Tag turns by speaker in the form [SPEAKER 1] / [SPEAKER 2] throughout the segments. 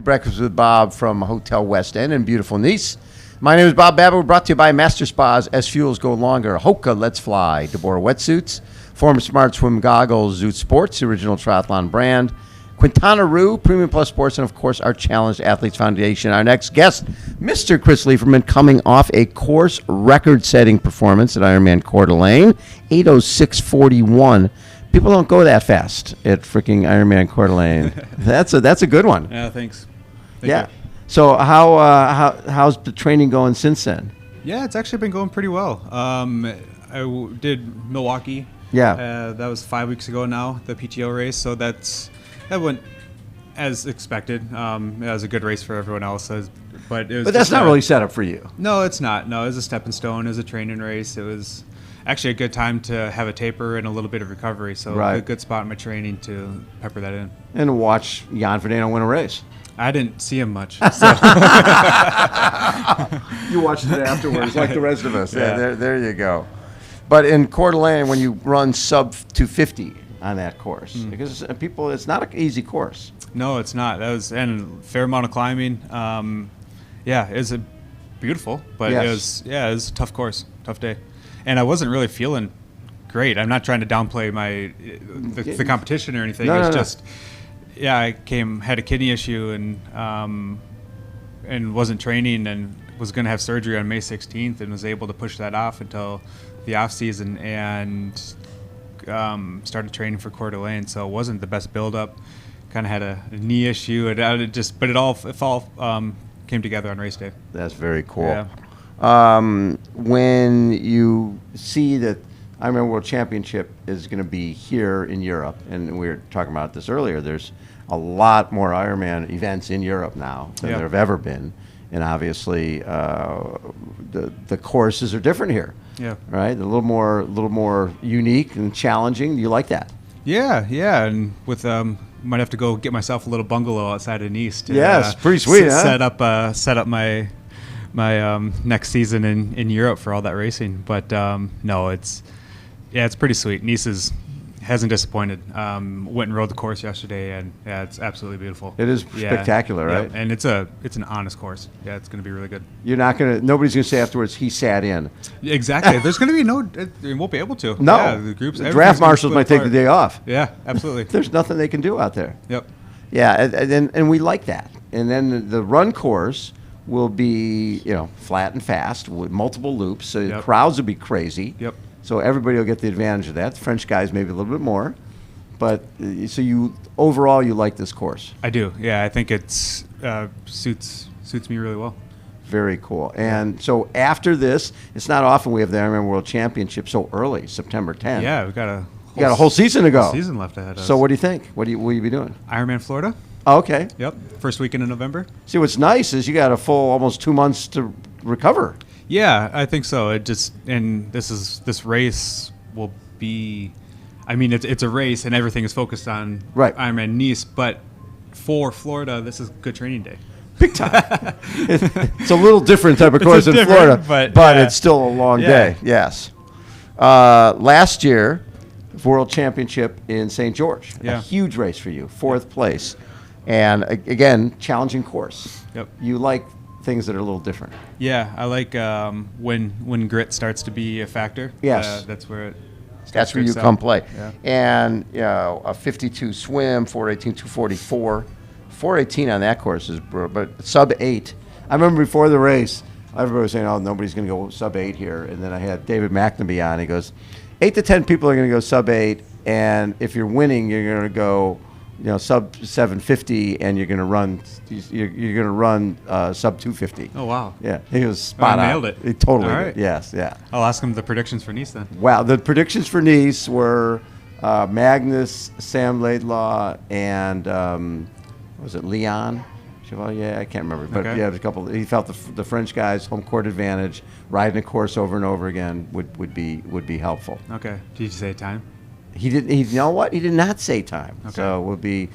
[SPEAKER 1] Breakfast with Bob from Hotel West End in beautiful Nice. My name is Bob Babbitt. We're brought to you by Master Spas, SFuels Go Longer, HOKA Let's Fly, deboer wetsuits, Form Smart Swim Goggles, Zoot Sports, the original triathlon brand, Quintana Roo, Premium Plus Sports, and of course our Challenged Athletes Foundation. Our next guest, Mr. Chris Leiferman, coming off a course record-setting performance at Ironman Coeur 8:06:41. People don't go that fast at freaking Ironman Coeur. That's a good one.
[SPEAKER 2] Yeah, thanks.
[SPEAKER 1] Thank you. So how's the training going since then?
[SPEAKER 2] Yeah, it's actually been going pretty well. Did Milwaukee.
[SPEAKER 1] Yeah.
[SPEAKER 2] That was 5 weeks ago now, the PTO race. So that went as expected. It was a good race for everyone else. But
[SPEAKER 1] that's not really set up for you.
[SPEAKER 2] No, it's not. No, it was a stepping stone. It was a training race. It was actually a good time to have a taper and a little bit of recovery. So a good spot in my training to pepper that in.
[SPEAKER 1] And watch Jan Frodeno win a race.
[SPEAKER 2] I didn't see him much. So.
[SPEAKER 1] You watched it afterwards, like the rest of us.
[SPEAKER 2] Yeah.
[SPEAKER 1] There you go. But in Coeur d'Alene, when you run sub 250 on that course, because it's not an easy course.
[SPEAKER 2] No, it's not. And a fair amount of climbing. It's beautiful, but it was a tough course, tough day, and I wasn't really feeling great. I'm not trying to downplay the competition or anything.
[SPEAKER 1] No,
[SPEAKER 2] just. Yeah, I had a kidney issue and wasn't training and was going to have surgery on May 16th and was able to push that off until the off season and started training for Coeur d'Alene. So it wasn't the best build up. Kind of had a knee issue, but it all came together on race day. That's
[SPEAKER 1] very cool.
[SPEAKER 2] Yeah.
[SPEAKER 1] When you see that Ironman World Championship is going to be here in Europe, and we were talking about this earlier, there's a lot more Ironman events in Europe now than there have ever been, and obviously the courses are different here.
[SPEAKER 2] Yeah.
[SPEAKER 1] Right? A little more unique and challenging. Do you like that?
[SPEAKER 2] Yeah, and with might have to go get myself a little bungalow outside of Nice.
[SPEAKER 1] Yes, pretty sweet.
[SPEAKER 2] Set up my next season in Europe for all that racing. But no, it's pretty sweet. Nice hasn't disappointed. Went and rode the course yesterday, and it's absolutely beautiful.
[SPEAKER 1] It is spectacular, right?
[SPEAKER 2] And it's an honest course. Yeah, it's going to be really good.
[SPEAKER 1] Nobody's going to say afterwards he sat in.
[SPEAKER 2] Exactly. There's going to be they won't be able to.
[SPEAKER 1] No.
[SPEAKER 2] Yeah, the groups.
[SPEAKER 1] The draft marshals might take the day off.
[SPEAKER 2] Yeah, absolutely.
[SPEAKER 1] There's nothing they can do out there.
[SPEAKER 2] Yep.
[SPEAKER 1] Yeah, and we like that. And then the run course will be flat and fast with multiple loops. So the crowds will be crazy.
[SPEAKER 2] Yep. So
[SPEAKER 1] everybody will get the advantage of that. The French guys maybe a little bit more, but so overall you like this course.
[SPEAKER 2] I do. Yeah, I think it's suits me really well.
[SPEAKER 1] Very cool. And so after this, it's not often we have the Ironman World Championship so early, September 10th.
[SPEAKER 2] Yeah, we've got
[SPEAKER 1] a whole season to go.
[SPEAKER 2] Season left ahead of us.
[SPEAKER 1] So what do you think? Will you be doing?
[SPEAKER 2] Ironman Florida.
[SPEAKER 1] Oh, okay.
[SPEAKER 2] Yep. First weekend in November.
[SPEAKER 1] See, what's nice is you got a full almost 2 months to recover.
[SPEAKER 2] Yeah, I think so. This race will be, it's a race and everything is focused on Ironman Nice, but for Florida, this is good training day.
[SPEAKER 1] Big time. It's a little different type of course in Florida, but it's still a long day. Yes. Last year, World Championship in St. George, a huge race for you, 4th place, and again, challenging course.
[SPEAKER 2] Yep.
[SPEAKER 1] You like things that are a little different.
[SPEAKER 2] Yeah, I like when grit starts to be a factor.
[SPEAKER 1] Yes.
[SPEAKER 2] That's where
[SPEAKER 1] you come play.
[SPEAKER 2] Yeah.
[SPEAKER 1] And a 52 swim, 418, 244. 418 on that course is brutal, but sub 8. I remember before the race, everybody was saying, "Oh, nobody's going to go sub 8 here." And then I had David McNamee on. He goes, 8 to 10 people are going to go sub 8, and if you're winning, you're going to go sub 750, and you're going to run sub 250.
[SPEAKER 2] Oh, wow.
[SPEAKER 1] Yeah, he was spot on.
[SPEAKER 2] Nailed it.
[SPEAKER 1] He totally
[SPEAKER 2] All
[SPEAKER 1] did.
[SPEAKER 2] right.
[SPEAKER 1] Yes, yeah.
[SPEAKER 2] I'll ask him the predictions for Nice then.
[SPEAKER 1] Wow, the predictions for Nice were Magnus, Sam Laidlaw, and was it Leon Chevalier? I can't remember, but
[SPEAKER 2] okay.
[SPEAKER 1] yeah, there's a couple. He felt the French guys' home court advantage, riding a course over and over again would be helpful.
[SPEAKER 2] Okay. Did you say time?
[SPEAKER 1] He did. You know what? He did not say time.
[SPEAKER 2] Okay.
[SPEAKER 1] So it will be.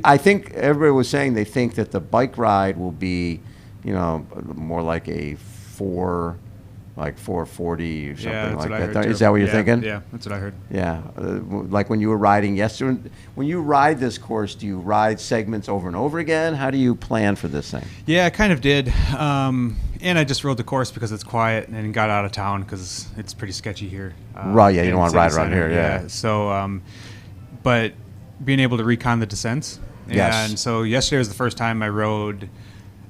[SPEAKER 1] I think everybody was saying they think that the bike ride will be, more like a 4 like 4:40 or something
[SPEAKER 2] Yeah, that's
[SPEAKER 1] like
[SPEAKER 2] what I
[SPEAKER 1] that.
[SPEAKER 2] heard
[SPEAKER 1] Is
[SPEAKER 2] too.
[SPEAKER 1] that what you're
[SPEAKER 2] Yeah,
[SPEAKER 1] thinking?
[SPEAKER 2] Yeah, that's what I heard.
[SPEAKER 1] Yeah, like when you were riding yesterday. When you ride this course, do you ride segments over and over again? How do you plan for this thing?
[SPEAKER 2] Yeah, I kind of did. And I just rode the course because it's quiet and got out of town because it's pretty sketchy here.
[SPEAKER 1] Right, yeah, you
[SPEAKER 2] in
[SPEAKER 1] don't want to
[SPEAKER 2] city
[SPEAKER 1] ride around
[SPEAKER 2] center,
[SPEAKER 1] here, yeah.
[SPEAKER 2] So, but being able to recon the descents.
[SPEAKER 1] Yes.
[SPEAKER 2] And so yesterday was the first time I rode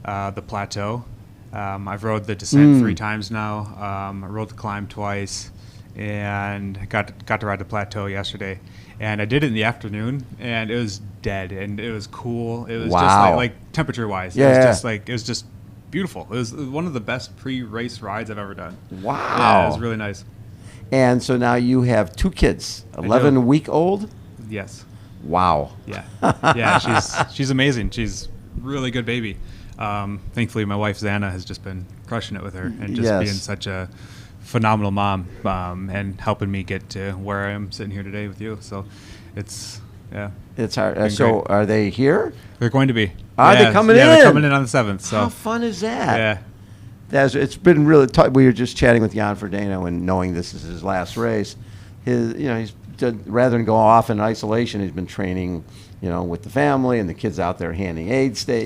[SPEAKER 2] the plateau. I've rode the descent 3 times now. I rode the climb twice, and got to ride the plateau yesterday. And I did it in the afternoon, and it was dead, and it was cool. It was just
[SPEAKER 1] Wow.
[SPEAKER 2] like temperature wise.
[SPEAKER 1] Yeah.
[SPEAKER 2] It was just beautiful. It was one of the best pre-race rides I've ever done.
[SPEAKER 1] Wow.
[SPEAKER 2] Yeah, it was really nice.
[SPEAKER 1] And so now you have 2 kids, 11-week-old?
[SPEAKER 2] Yes.
[SPEAKER 1] Wow.
[SPEAKER 2] Yeah. Yeah, she's amazing. She's a really good baby. Thankfully, my wife, Xana, has just been crushing it with her and just
[SPEAKER 1] Yes.
[SPEAKER 2] being such a phenomenal mom, and helping me get to where I am sitting here today with you. So it's, yeah.
[SPEAKER 1] It's hard.
[SPEAKER 2] Been
[SPEAKER 1] So
[SPEAKER 2] great.
[SPEAKER 1] are they here?
[SPEAKER 2] They're going to be.
[SPEAKER 1] Are they coming
[SPEAKER 2] Yeah,
[SPEAKER 1] in?
[SPEAKER 2] they're coming in on the 7th. So,
[SPEAKER 1] How fun is that?
[SPEAKER 2] yeah.
[SPEAKER 1] It's been really we were just chatting with Jan Frodeno, and knowing this is his last race, he's done, rather than go off in isolation, he's been training, with the family and the kids out there handing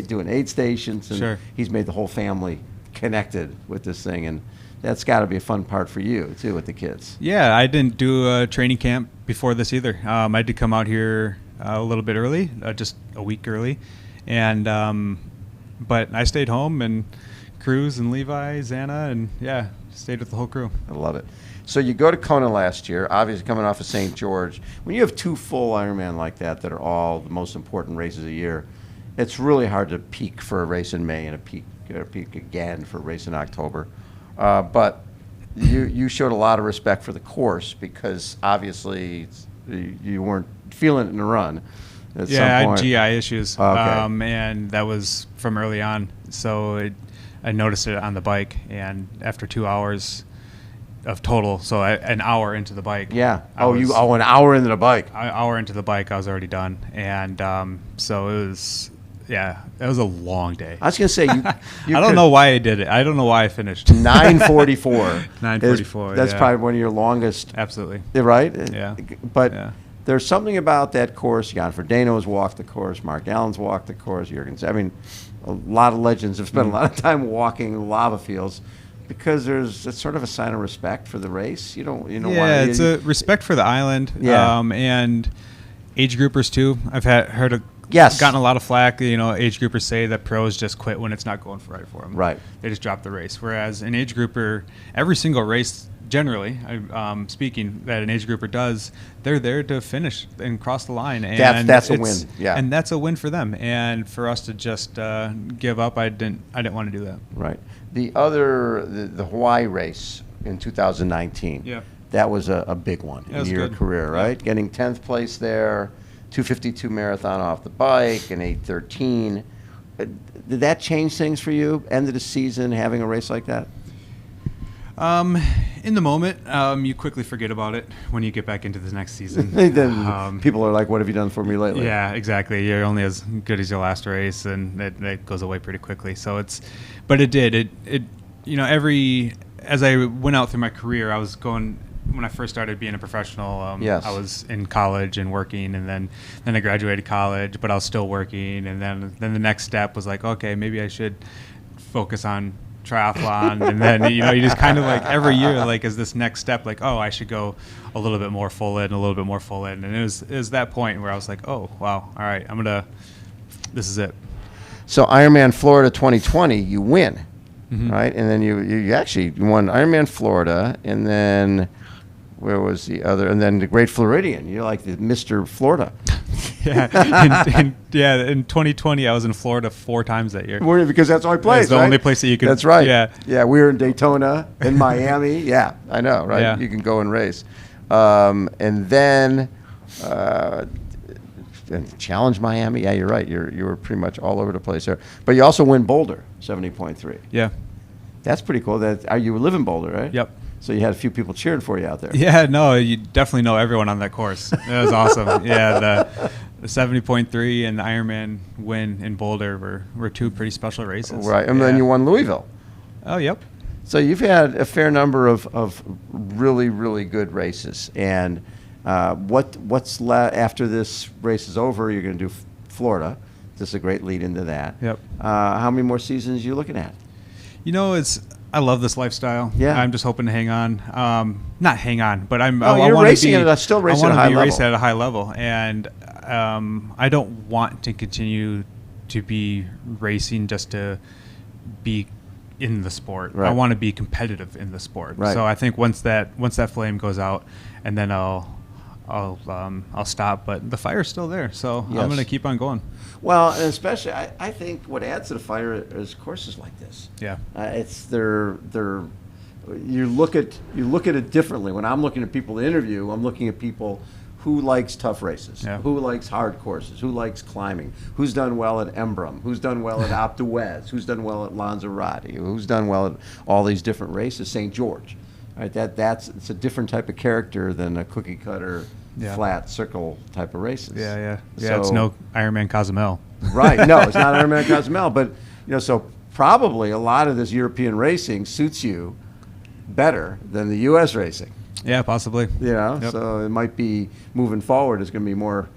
[SPEAKER 1] doing aid stations, and
[SPEAKER 2] Sure.
[SPEAKER 1] he's made the whole family connected with this thing, and that's got to be a fun part for you too with the kids.
[SPEAKER 2] Yeah, I didn't do a training camp before this either. I did come out here a little bit early, just a week early, and but I stayed home and Cruz and Levi, Xana, and stayed with the whole crew.
[SPEAKER 1] I love it. So you go to Kona last year, obviously coming off of St. George. When you have 2 full Ironman like that are all the most important races a year, it's really hard to peak for a race in May and peak again for a race in October. But you showed a lot of respect for the course because obviously you weren't feeling it in the run at
[SPEAKER 2] Yeah,
[SPEAKER 1] some
[SPEAKER 2] I
[SPEAKER 1] point.
[SPEAKER 2] had GI issues,
[SPEAKER 1] Okay.
[SPEAKER 2] and that was from early on. So I noticed it on the bike, and after 2 hours of total, so an hour into the bike.
[SPEAKER 1] Yeah.
[SPEAKER 2] An
[SPEAKER 1] An hour into the bike.
[SPEAKER 2] hour into the bike, I was already done, and so it was. Yeah, it was a long day.
[SPEAKER 1] I was going to say, you
[SPEAKER 2] I don't know why I did it. I don't know why I finished.
[SPEAKER 1] 9:44.
[SPEAKER 2] 9:44.
[SPEAKER 1] That's
[SPEAKER 2] yeah.
[SPEAKER 1] probably one of your longest.
[SPEAKER 2] Absolutely.
[SPEAKER 1] Right?
[SPEAKER 2] Yeah.
[SPEAKER 1] But
[SPEAKER 2] Yeah.
[SPEAKER 1] there's something about that course. Jan Frodeno's walked the course. Mark Allen's walked the course. I mean, a lot of legends have spent a lot of time walking lava fields because it's sort of a sign of respect for the race.
[SPEAKER 2] Yeah, it's a respect for the island.
[SPEAKER 1] Yeah.
[SPEAKER 2] And age groupers too. I've gotten a lot of flack. Age groupers say that pros just quit when it's not going right for them.
[SPEAKER 1] Right.
[SPEAKER 2] They just drop the race. Whereas an age grouper, every single race, generally, speaking, that an age grouper does, they're there to finish and cross the line. And
[SPEAKER 1] that's a win. Yeah.
[SPEAKER 2] And that's a win for them. And for us to just give up, I didn't want to do that.
[SPEAKER 1] Right. The Hawaii race in 2019.
[SPEAKER 2] Yeah.
[SPEAKER 1] That was a big one in
[SPEAKER 2] was
[SPEAKER 1] your
[SPEAKER 2] good.
[SPEAKER 1] career, right?
[SPEAKER 2] Yeah.
[SPEAKER 1] Getting 10th place there, 2:52 marathon off the bike, and 8:13. Did that change things for you? End of the season, having a race like that?
[SPEAKER 2] In the moment, you quickly forget about it when you get back into the next season.
[SPEAKER 1] Then people are like, "What have you done for me lately?"
[SPEAKER 2] Yeah, exactly. You're only as good as your last race, and that goes away pretty quickly. So but it did. As I went out through my career, I was going. When I first started being a professional,
[SPEAKER 1] Yes.
[SPEAKER 2] I was in college and working, and then I graduated college, but I was still working. And then the next step was like, okay, maybe I should focus on triathlon. And then, you just kind of like every year, like as this next step, like, oh, I should go a little bit more full in, a little bit more full in. And it was that point where I was like, oh, wow, all right, this is it.
[SPEAKER 1] So Ironman Florida 2020, you win,
[SPEAKER 2] Mm-hmm.
[SPEAKER 1] right? And then you actually won Ironman Florida, and then where was the other? And then the Great Floridian. You're like the Mr. Florida.
[SPEAKER 2] Yeah, in 2020, I was in Florida 4 times that year.
[SPEAKER 1] Because that's our place.
[SPEAKER 2] It's the
[SPEAKER 1] right?
[SPEAKER 2] only place that you can.
[SPEAKER 1] That's right.
[SPEAKER 2] Yeah.
[SPEAKER 1] We were in Daytona, in Miami. Yeah, I know, right?
[SPEAKER 2] Yeah.
[SPEAKER 1] You can go and race, and then challenge Miami. Yeah, you're right. You were pretty much all over the place there. But you also win Boulder, 70.3.
[SPEAKER 2] Yeah.
[SPEAKER 1] That's pretty cool. You live in Boulder, right?
[SPEAKER 2] Yep.
[SPEAKER 1] So you had a few people cheering for you out there.
[SPEAKER 2] Yeah, no, you definitely know everyone on that course. It was awesome. Yeah, the 70.3 and the Ironman win in Boulder were 2 pretty special races.
[SPEAKER 1] Right, and then
[SPEAKER 2] Yeah.
[SPEAKER 1] you won Louisville.
[SPEAKER 2] Oh, yep.
[SPEAKER 1] So you've had a fair number of really, really good races. And what's after this race is over, you're going to do Florida. This is a great lead into that.
[SPEAKER 2] Yep.
[SPEAKER 1] How many more seasons are you looking at?
[SPEAKER 2] You know, I love this lifestyle.
[SPEAKER 1] Yeah.
[SPEAKER 2] I'm just hoping to hang on. Not hang on, but I'm.
[SPEAKER 1] Oh,
[SPEAKER 2] I
[SPEAKER 1] you're
[SPEAKER 2] wanna
[SPEAKER 1] racing
[SPEAKER 2] be,
[SPEAKER 1] still
[SPEAKER 2] I
[SPEAKER 1] racing
[SPEAKER 2] want
[SPEAKER 1] at a
[SPEAKER 2] to
[SPEAKER 1] high
[SPEAKER 2] be
[SPEAKER 1] level.
[SPEAKER 2] racing at a high level, and I don't want to continue to be racing just to be in the sport.
[SPEAKER 1] Right.
[SPEAKER 2] I want to be competitive in the sport.
[SPEAKER 1] Right.
[SPEAKER 2] So I think once that flame goes out, and then I'll stop. But the fire's still there, so
[SPEAKER 1] Yes.
[SPEAKER 2] I'm going to keep on going.
[SPEAKER 1] Well, and especially, I think what adds to the fire is courses like this.
[SPEAKER 2] Yeah.
[SPEAKER 1] It's you look at it differently. When I'm looking at people to interview, I'm looking at people who likes tough races,
[SPEAKER 2] Yeah.
[SPEAKER 1] who likes hard courses, who likes climbing, who's done well at Emblem, who's done well at Alpe d'Huez, who's done well at Lanzarote, who's done well at all these different races, St. George. Right, it's a different type of character than a cookie cutter,
[SPEAKER 2] Yeah.
[SPEAKER 1] flat circle type of races.
[SPEAKER 2] Yeah.
[SPEAKER 1] So-
[SPEAKER 2] It's no Ironman Cozumel.
[SPEAKER 1] Right. No, it's not Ironman Cozumel, but so probably a lot of this European racing suits you better than the U.S. racing.
[SPEAKER 2] Yeah, possibly. Yep.
[SPEAKER 1] So it might be moving forward. It's going to be more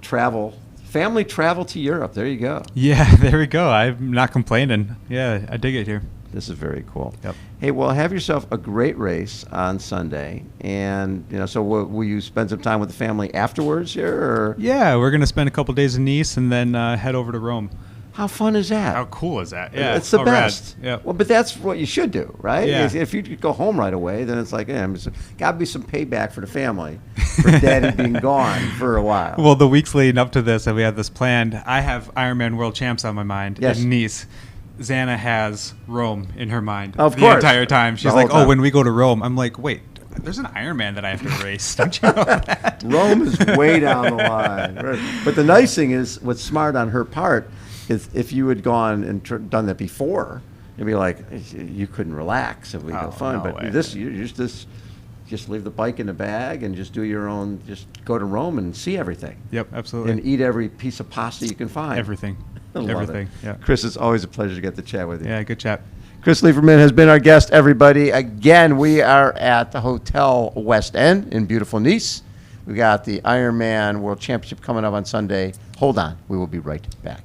[SPEAKER 1] travel, family travel to Europe. There you go.
[SPEAKER 2] Yeah, there we go. I'm not complaining. Yeah, I dig it here.
[SPEAKER 1] This is very cool.
[SPEAKER 2] Yep.
[SPEAKER 1] Hey, well, have yourself a great race on Sunday, and so will you spend some time with the family afterwards here? Or?
[SPEAKER 2] Yeah, we're gonna spend a couple days in Nice and then head over to Rome.
[SPEAKER 1] How fun is that?
[SPEAKER 2] How cool is that? Yeah,
[SPEAKER 1] it's the
[SPEAKER 2] rad.
[SPEAKER 1] best.
[SPEAKER 2] Yeah.
[SPEAKER 1] Well, but that's what you should do, right?
[SPEAKER 2] Yeah.
[SPEAKER 1] If you could go home right away, then it's like, got to be some payback for the family for Daddy being gone for a while.
[SPEAKER 2] Well, the weeks leading up to this, and we had this planned. I have Ironman World Champs on my mind
[SPEAKER 1] Yes.
[SPEAKER 2] in Nice. Xana has Rome in her mind
[SPEAKER 1] Of
[SPEAKER 2] the
[SPEAKER 1] course.
[SPEAKER 2] entire time.
[SPEAKER 1] The
[SPEAKER 2] She's
[SPEAKER 1] whole
[SPEAKER 2] like,
[SPEAKER 1] time.
[SPEAKER 2] "Oh, when we go to Rome," I'm like, "Wait, there's an Ironman that I have to race. Don't you know that?"
[SPEAKER 1] Rome is way down the line. Right. But the nice thing is, what's smart on her part is if you had gone and done that before, you'd be like, you couldn't relax if we go fun.
[SPEAKER 2] no
[SPEAKER 1] But
[SPEAKER 2] way.
[SPEAKER 1] you just leave the bike in the bag and just do your own. Just go to Rome and see everything
[SPEAKER 2] Yep, absolutely.
[SPEAKER 1] and eat every piece of pasta you can find.
[SPEAKER 2] Everything.
[SPEAKER 1] I love
[SPEAKER 2] Everything.
[SPEAKER 1] it.
[SPEAKER 2] Yeah.
[SPEAKER 1] Chris, it's always a pleasure to get to chat with you.
[SPEAKER 2] Yeah, good chat.
[SPEAKER 1] Chris Leiferman has been our guest, everybody. Again, we are at the Hotel West End in beautiful Nice. We got the Ironman World Championship coming up on Sunday. Hold on. We will be right back.